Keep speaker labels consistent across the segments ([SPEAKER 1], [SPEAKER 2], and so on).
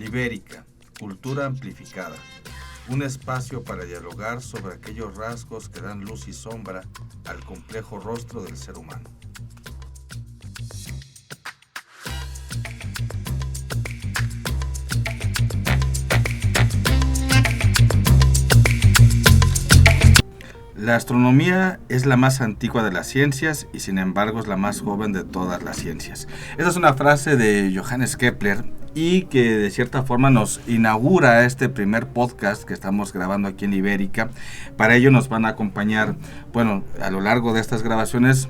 [SPEAKER 1] Ibérica, cultura amplificada. Un espacio para dialogar sobre aquellos rasgos que dan luz y sombra al complejo rostro del ser humano. La astronomía es la más antigua de las ciencias y sin embargo es la más joven de todas las ciencias. Esa es una frase de Johannes Kepler y que de cierta forma nos inaugura este primer podcast que estamos grabando aquí en Ibérica. Para ello nos van a acompañar, a lo largo de estas grabaciones,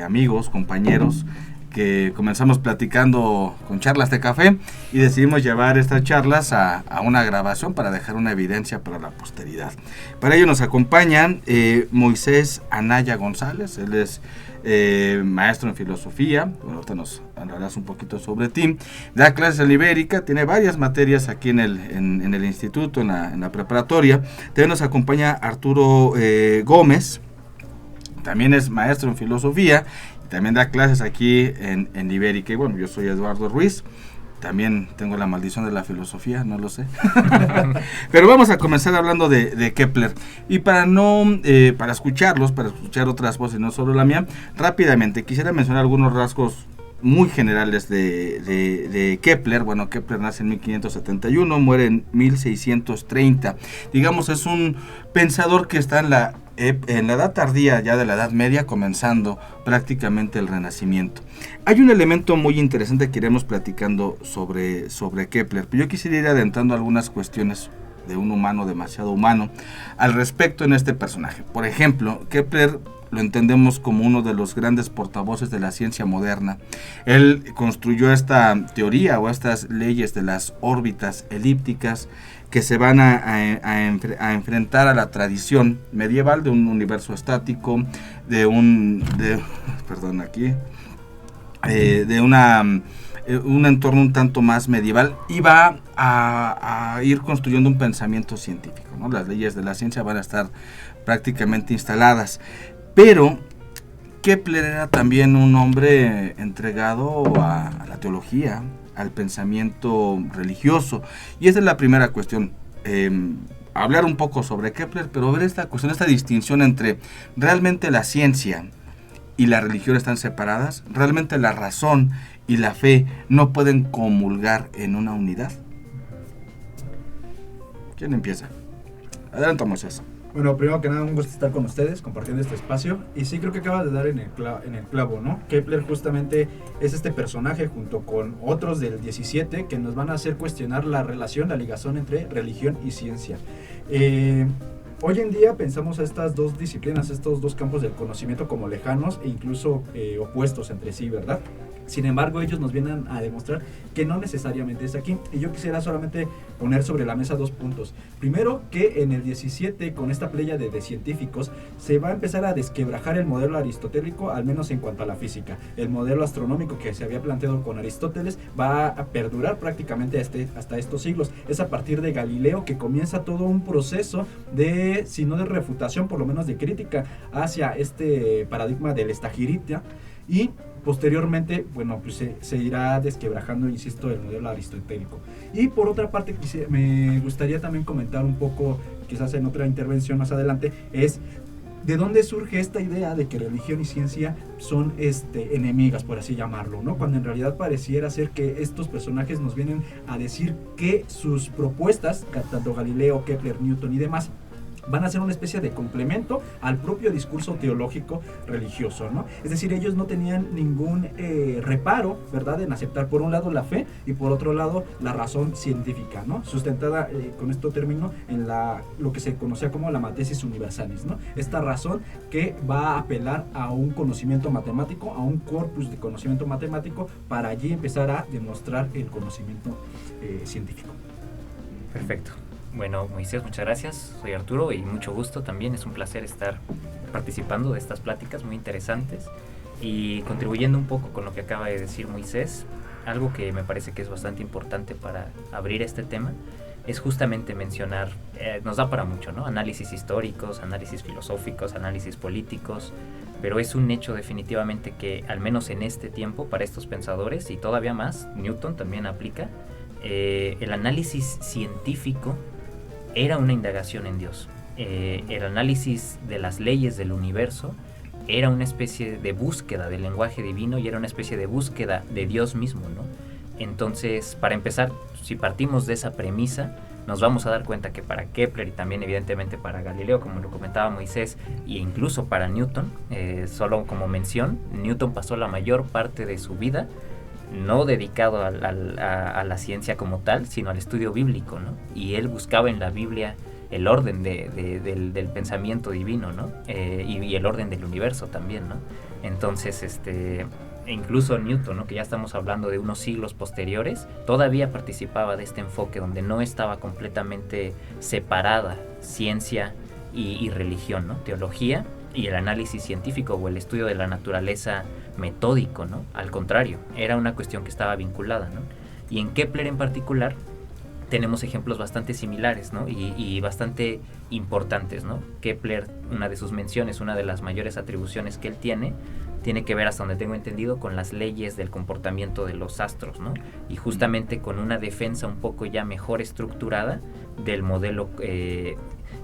[SPEAKER 1] amigos, compañeros, que comenzamos platicando con charlas de café y decidimos llevar estas charlas a una grabación para dejar una evidencia para la posteridad. Para ello nos acompañan Moisés Anaya González, él es maestro en filosofía. Ahorita nos hablarás un poquito sobre ti. Da clases en Ibérica, tiene varias materias aquí en el instituto, en la preparatoria. También nos acompaña Arturo Gómez, también es maestro en filosofía. También da clases aquí en Ibérica. Y bueno, yo soy Eduardo Ruiz. También tengo la maldición de la filosofía, no lo sé. Pero vamos a comenzar hablando de Kepler. Y para escuchar otras voces, no solo la mía, rápidamente quisiera mencionar algunos rasgos muy generales de Kepler. Bueno, Kepler nace en 1571, muere en 1630. Digamos, es un pensador que está en la edad tardía, ya de la Edad Media, comenzando prácticamente el Renacimiento. Hay un elemento muy interesante que iremos platicando sobre Kepler, pero yo quisiera ir adentrando algunas cuestiones de un humano demasiado humano al respecto en este personaje. Por ejemplo, Kepler lo entendemos como uno de los grandes portavoces de la ciencia moderna. Él construyó esta teoría o estas leyes de las órbitas elípticas que se van a enfrentar a la tradición medieval de un universo estático, de un entorno un tanto más medieval, y va a ir construyendo un pensamiento científico, ¿no? Las leyes de la ciencia van a estar prácticamente instaladas. Pero Kepler era también un hombre entregado a la teología, al pensamiento religioso. Y esa es la primera cuestión. Hablar un poco sobre Kepler, pero ver esta cuestión, esta distinción entre realmente la ciencia y la religión están separadas. Realmente la razón y la fe no pueden comulgar en una unidad. ¿Quién empieza? Adelante, Moisés.
[SPEAKER 2] Bueno, primero que nada, un gusto estar con ustedes, compartiendo este espacio. Y sí, creo que acabas de dar en el clavo, ¿no? Kepler justamente es este personaje junto con otros del 17 que nos van a hacer cuestionar la relación, la ligación entre religión y ciencia. Hoy en día pensamos a estas dos disciplinas, estos dos campos del conocimiento como lejanos e incluso opuestos entre sí, ¿verdad? Sin embargo, ellos nos vienen a demostrar que no necesariamente es aquí. Y yo quisiera solamente poner sobre la mesa 2 puntos. Primero, que en el 17, con esta pléyade de científicos, se va a empezar a desquebrajar el modelo aristotélico, al menos en cuanto a la física. El modelo astronómico que se había planteado con Aristóteles va a perdurar prácticamente hasta estos siglos. Es a partir de Galileo que comienza todo un proceso de, si no de refutación, por lo menos de crítica hacia este paradigma del estagirita. Y posteriormente, pues se irá desquebrajando, insisto, el modelo aristotélico. Y por otra parte, me gustaría también comentar un poco, quizás en otra intervención más adelante, es de dónde surge esta idea de que religión y ciencia son enemigas, por así llamarlo, ¿no? Cuando en realidad pareciera ser que estos personajes nos vienen a decir que sus propuestas, tanto Galileo, Kepler, Newton y demás, van a ser una especie de complemento al propio discurso teológico religioso, ¿no? Es decir, ellos no tenían ningún reparo, ¿verdad?, en aceptar por un lado la fe y por otro lado la razón científica, ¿no? Sustentada, con esto termino, en lo que se conocía como la matesis universalis, ¿no? Esta razón que va a apelar a un conocimiento matemático, a un corpus de conocimiento matemático, para allí empezar a demostrar el conocimiento científico.
[SPEAKER 3] Perfecto. Bueno, Moisés, muchas gracias. Soy Arturo y mucho gusto también. Es un placer estar participando de estas pláticas muy interesantes y contribuyendo un poco con lo que acaba de decir Moisés. Algo que me parece que es bastante importante para abrir este tema es justamente mencionar, nos da para mucho, ¿no? Análisis históricos, análisis filosóficos, análisis políticos, pero es un hecho definitivamente que, al menos en este tiempo, para estos pensadores, y todavía más, Newton también aplica, El análisis científico era una indagación en Dios. El análisis de las leyes del universo era una especie de búsqueda del lenguaje divino y era una especie de búsqueda de Dios mismo, ¿no? Entonces, para empezar, si partimos de esa premisa, nos vamos a dar cuenta que para Kepler y también evidentemente para Galileo, como lo comentaba Moisés, e incluso para Newton, solo como mención, Newton pasó la mayor parte de su vida no dedicado a la ciencia como tal, sino al estudio bíblico, ¿no? Y él buscaba en la Biblia el orden del pensamiento divino, ¿no? Y el orden del universo también, ¿no? Entonces, incluso Newton, ¿no? Que ya estamos hablando de unos siglos posteriores, todavía participaba de este enfoque donde no estaba completamente separada ciencia y religión, ¿no? Teología y el análisis científico o el estudio de la naturaleza metódico, ¿no? Al contrario, era una cuestión que estaba vinculada, ¿no? Y en Kepler en particular tenemos ejemplos bastante similares, ¿no? Y bastante importantes, ¿no? Kepler, una de sus menciones, una de las mayores atribuciones que él tiene que ver, hasta donde tengo entendido, con las leyes del comportamiento de los astros, ¿no? Y justamente con una defensa un poco ya mejor estructurada del modelo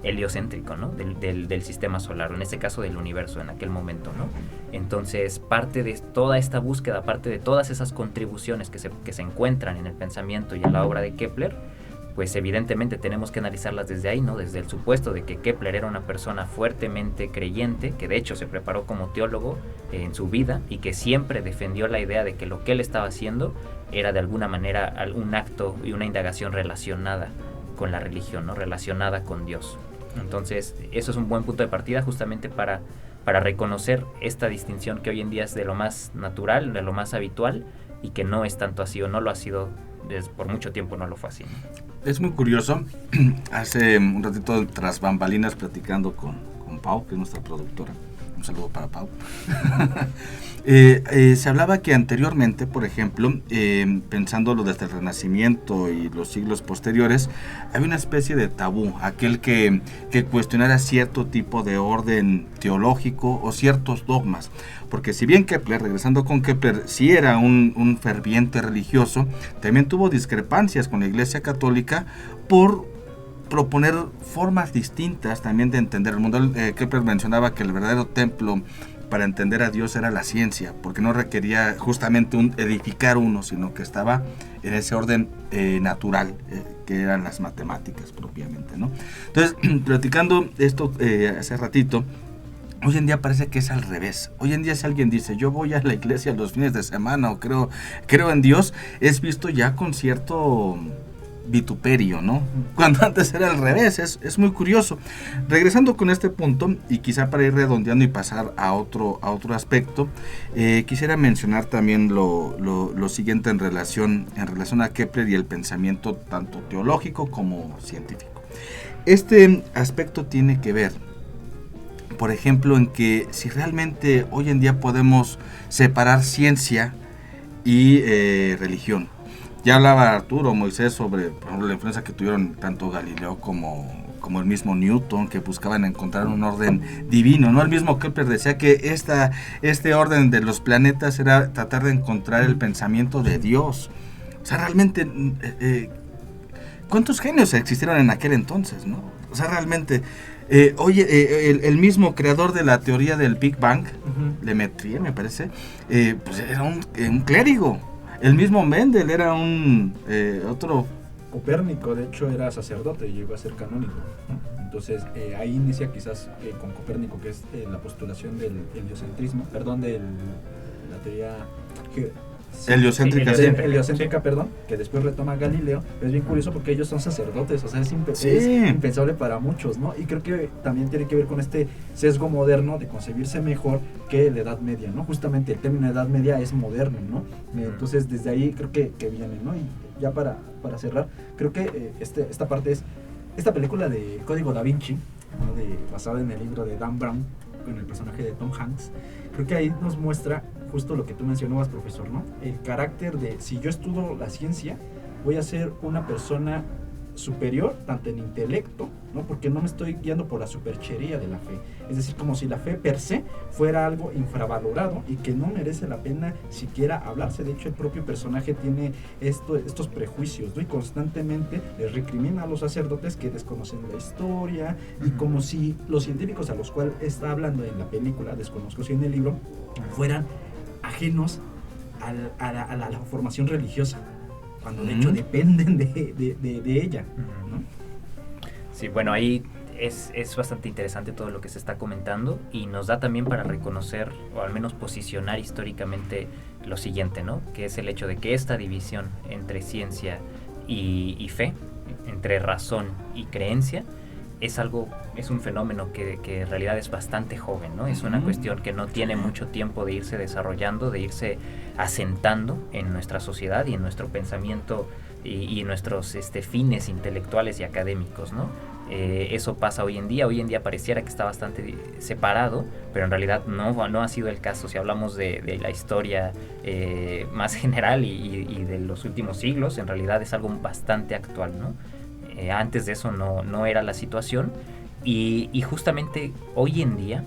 [SPEAKER 3] heliocéntrico, ¿no? Del sistema solar, en este caso del universo en aquel momento, ¿no? Entonces, parte de toda esta búsqueda, parte de todas esas contribuciones que se encuentran en el pensamiento y en la obra de Kepler, pues evidentemente tenemos que analizarlas desde ahí, ¿no? Desde el supuesto de que Kepler era una persona fuertemente creyente, que de hecho se preparó como teólogo en su vida y que siempre defendió la idea de que lo que él estaba haciendo era de alguna manera un acto y una indagación relacionada con la religión, ¿no? Relacionada con Dios. Entonces, eso es un buen punto de partida justamente para reconocer esta distinción que hoy en día es de lo más natural, de lo más habitual, y que no es tanto así o no lo ha sido por mucho tiempo, no lo fue así, ¿no?
[SPEAKER 1] Es muy curioso. Hace un ratito tras bambalinas platicando con Pau, que es nuestra productora. Un saludo para Pau. Se hablaba que anteriormente, por ejemplo, pensándolo desde el Renacimiento y los siglos posteriores, había una especie de tabú, aquel que cuestionara cierto tipo de orden teológico o ciertos dogmas. Porque si bien Kepler, regresando con Kepler, sí era un ferviente religioso, también tuvo discrepancias con la Iglesia Católica por proponer formas distintas también de entender el mundo. Kepler mencionaba que el verdadero templo para entender a Dios era la ciencia, porque no requería justamente edificar uno, sino que estaba en ese orden natural, que eran las matemáticas propiamente, ¿no? Entonces, platicando esto hace ratito, hoy en día parece que es al revés. Hoy en día si alguien dice, yo voy a la iglesia los fines de semana o creo en Dios, es visto ya con cierto vituperio, ¿no? Cuando antes era al revés. Es muy curioso. Regresando con este punto, y quizá para ir redondeando y pasar a otro aspecto, quisiera mencionar también lo siguiente en relación a Kepler y el pensamiento tanto teológico como científico. Este aspecto tiene que ver, por ejemplo, en que si realmente hoy en día podemos separar ciencia y religión. Ya hablaba Arturo, Moisés, sobre, por ejemplo, la influencia que tuvieron tanto Galileo como el mismo Newton, que buscaban encontrar un orden divino, ¿no? El mismo Kepler decía que este orden de los planetas era tratar de encontrar el pensamiento de Dios. O sea, realmente, ¿cuántos genios existieron en aquel entonces, no? O sea, realmente, el mismo creador de la teoría del Big Bang, Le Metrier, me parece, pues era un clérigo. El mismo Mendel era otro...
[SPEAKER 2] Copérnico, de hecho, era sacerdote y llegó a ser canónigo, ¿no? Entonces, ahí inicia quizás con Copérnico, que es la postulación del heliocentrismo, perdón, de la teoría... heliocéntrica, perdón, que después retoma Galileo. Es bien curioso porque ellos son sacerdotes, o sea, es impensable para muchos, ¿no? Y creo que también tiene que ver con este sesgo moderno de concebirse mejor que la Edad Media, ¿no? Justamente el término Edad Media es moderno, ¿no? Entonces, desde ahí creo que viene, ¿no? Y ya para cerrar, creo que esta parte es esta película de Código Da Vinci, ¿no? Basada en el libro de Dan Brown, con el personaje de Tom Hanks. Creo que ahí nos muestra justo lo que tú mencionabas, profesor, ¿no? El carácter de, si yo estudio la ciencia, voy a ser una persona superior, tanto en intelecto, ¿no? Porque no me estoy guiando por la superchería de la fe. Es decir, como si la fe per se fuera algo infravalorado y que no merece la pena siquiera hablarse. De hecho, el propio personaje tiene estos prejuicios, ¿no? Y constantemente les recrimina a los sacerdotes que desconocen la historia, y como si los científicos a los cuales está hablando en la película, desconozco si en el libro, fueran ajenos a la formación religiosa, cuando de hecho dependen de ella, ¿no?
[SPEAKER 3] Sí, bueno, ahí es bastante interesante todo lo que se está comentando, y nos da también para reconocer, o al menos posicionar históricamente lo siguiente, ¿no? Que es el hecho de que esta división entre ciencia y fe, entre razón y creencia, es un fenómeno que en realidad es bastante joven, ¿no? Es una cuestión que no tiene mucho tiempo de irse desarrollando, de irse asentando en nuestra sociedad y en nuestro pensamiento y en nuestros fines intelectuales y académicos, ¿no? Eso pasa hoy en día pareciera que está bastante separado, pero en realidad no ha sido el caso. Si hablamos de la historia más general y de los últimos siglos, en realidad es algo bastante actual, ¿no? Antes de eso no era la situación, y justamente hoy en día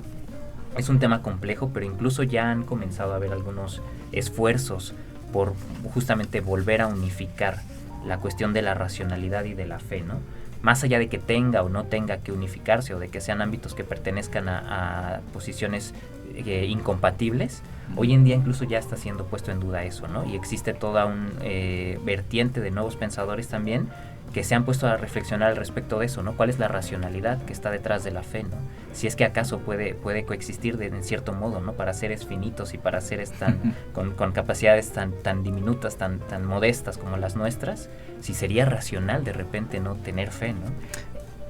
[SPEAKER 3] es un tema complejo, pero incluso ya han comenzado a haber algunos esfuerzos por justamente volver a unificar la cuestión de la racionalidad y de la fe, ¿no? Más allá de que tenga o no tenga que unificarse, o de que sean ámbitos que pertenezcan a posiciones incompatibles, hoy en día incluso ya está siendo puesto en duda eso, ¿no? Y existe toda un vertiente de nuevos pensadores también que se han puesto a reflexionar al respecto de eso, ¿no? ¿Cuál es la racionalidad que está detrás de la fe, ¿no? Si es que acaso puede coexistir en cierto modo, ¿no? Para seres finitos y para seres con capacidades tan diminutas, tan modestas como las nuestras, si sería racional de repente no tener fe, ¿no?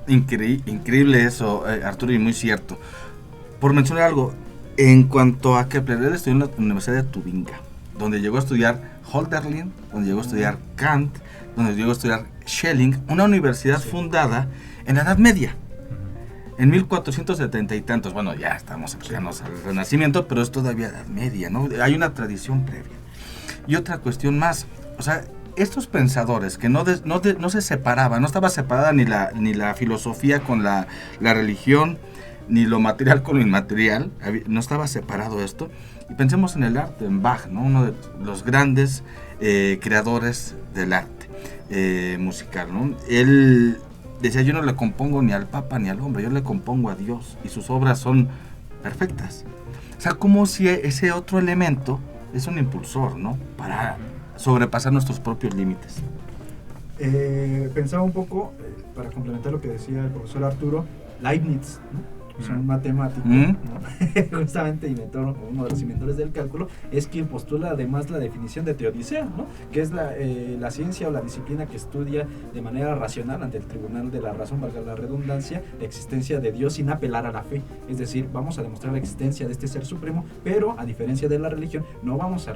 [SPEAKER 1] Increíble eso, Arturo, y muy cierto. Por mencionar algo, en cuanto a Kepler, él estudió en la Universidad de Tubinga, donde llegó a estudiar Hölderlin, donde llegó a estudiar Kant, donde llegó a estudiar Schelling, una universidad fundada en la Edad Media, en 1470 y tantos. Bueno, ya estamos cercanos al Renacimiento, pero es todavía Edad Media, ¿no? Hay una tradición previa. Y otra cuestión más, o sea, estos pensadores que no se separaban, no estaba separada ni la filosofía con la religión, ni lo material con lo inmaterial, no estaba separado esto. Y pensemos en el arte, en Bach, ¿no? Uno de los grandes creadores del arte musical, ¿no? Él decía: yo no le compongo ni al Papa ni al hombre, yo le compongo a Dios, y sus obras son perfectas. O sea, como si ese otro elemento es un impulsor, ¿no? Para sobrepasar nuestros propios límites.
[SPEAKER 2] Pensaba un poco, para complementar lo que decía el profesor Arturo, Leibniz, ¿no? Un matemático, ¿no? Justamente inventor, uno de los inventores del cálculo, es quien postula además la definición de teodicea, ¿no? Que es la ciencia o la disciplina que estudia de manera racional ante el tribunal de la razón, valga la redundancia, la existencia de Dios sin apelar a la fe. Es decir, vamos a demostrar la existencia de este ser supremo, pero a diferencia de la religión, no vamos a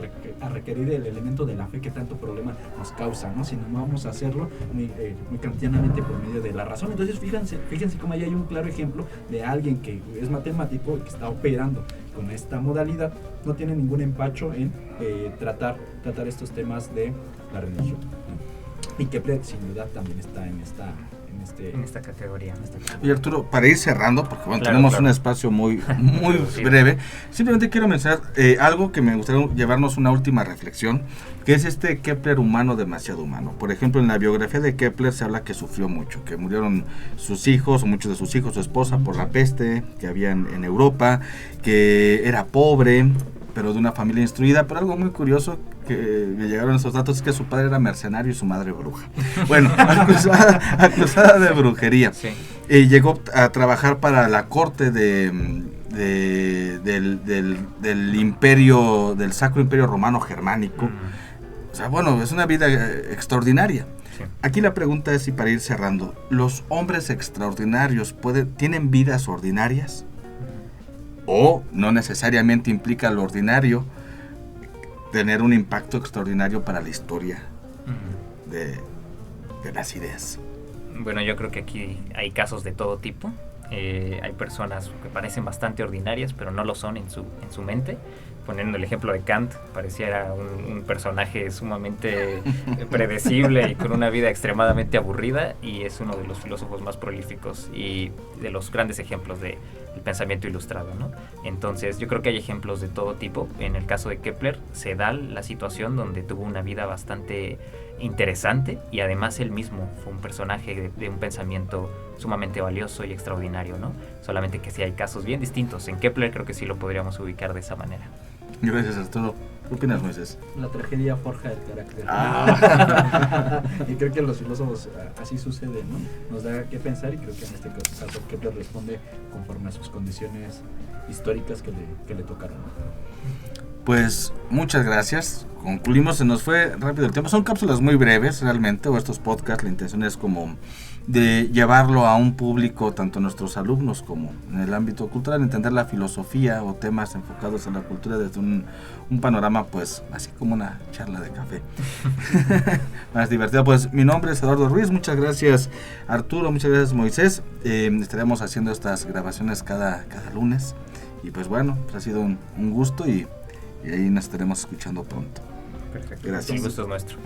[SPEAKER 2] requerir el elemento de la fe que tanto problema nos causa, ¿no? Sino vamos a hacerlo muy kantianamente por medio de la razón. Entonces fíjense cómo ahí hay un claro ejemplo de alguien que es matemático y que está operando con esta modalidad, no tiene ningún empacho en tratar estos temas de la religión. Y Kepler sin duda también está en esta categoría.
[SPEAKER 1] Y Arturo, para ir cerrando, porque bueno, tenemos un espacio muy sí, breve, simplemente quiero mencionar algo que me gustaría llevarnos una última reflexión, que es Kepler humano, demasiado humano. Por ejemplo, en la biografía de Kepler se habla que sufrió mucho, que murieron sus hijos, o muchos de sus hijos, su esposa, por la peste que había en Europa, que era pobre, pero de una familia instruida. Pero algo muy curioso que me llegaron esos datos es que su padre era mercenario y su madre bruja. Bueno, acusada de brujería. Sí. Llegó a trabajar para la corte del imperio, del Sacro Imperio Romano Germánico. O sea, bueno, es una vida extraordinaria. Sí. Aquí la pregunta es, y para ir cerrando, ¿los hombres extraordinarios tienen vidas ordinarias? ¿O no necesariamente implica lo ordinario tener un impacto extraordinario para la historia de las ideas?
[SPEAKER 3] Bueno, yo creo que aquí hay casos de todo tipo. Hay personas que parecen bastante ordinarias, pero no lo son en su mente. Poniendo el ejemplo de Kant, pareciera un personaje sumamente predecible y con una vida extremadamente aburrida, y es uno de los filósofos más prolíficos y de los grandes ejemplos del pensamiento ilustrado, ¿no? Entonces yo creo que hay ejemplos de todo tipo. En el caso de Kepler se da la situación donde tuvo una vida bastante interesante y además él mismo fue un personaje de un pensamiento sumamente valioso y extraordinario, ¿no? Solamente que sí hay casos bien distintos. En Kepler creo que sí lo podríamos ubicar de esa manera.
[SPEAKER 1] Gracias, Arturo. ¿Qué opinas, Moisés?
[SPEAKER 2] La tragedia forja el carácter. Y creo que a los filósofos así sucede, ¿no? Nos da que pensar, y creo que en este caso Kepler responde conforme a sus condiciones históricas que le tocaron.
[SPEAKER 1] Pues muchas gracias. Concluimos, se nos fue rápido el tiempo. Son cápsulas muy breves realmente, o estos podcasts. La intención es como de llevarlo a un público, tanto nuestros alumnos como en el ámbito cultural, entender la filosofía o temas enfocados en la cultura desde un panorama, pues así como una charla de café más divertida. Pues mi nombre es Eduardo Ruiz. Muchas gracias, Arturo. Muchas gracias, Moisés. Estaremos haciendo estas grabaciones cada lunes. Y pues bueno, pues ha sido un gusto, y ahí nos estaremos escuchando pronto.
[SPEAKER 3] Perfecto.
[SPEAKER 1] Gracias.
[SPEAKER 3] El gusto es nuestro.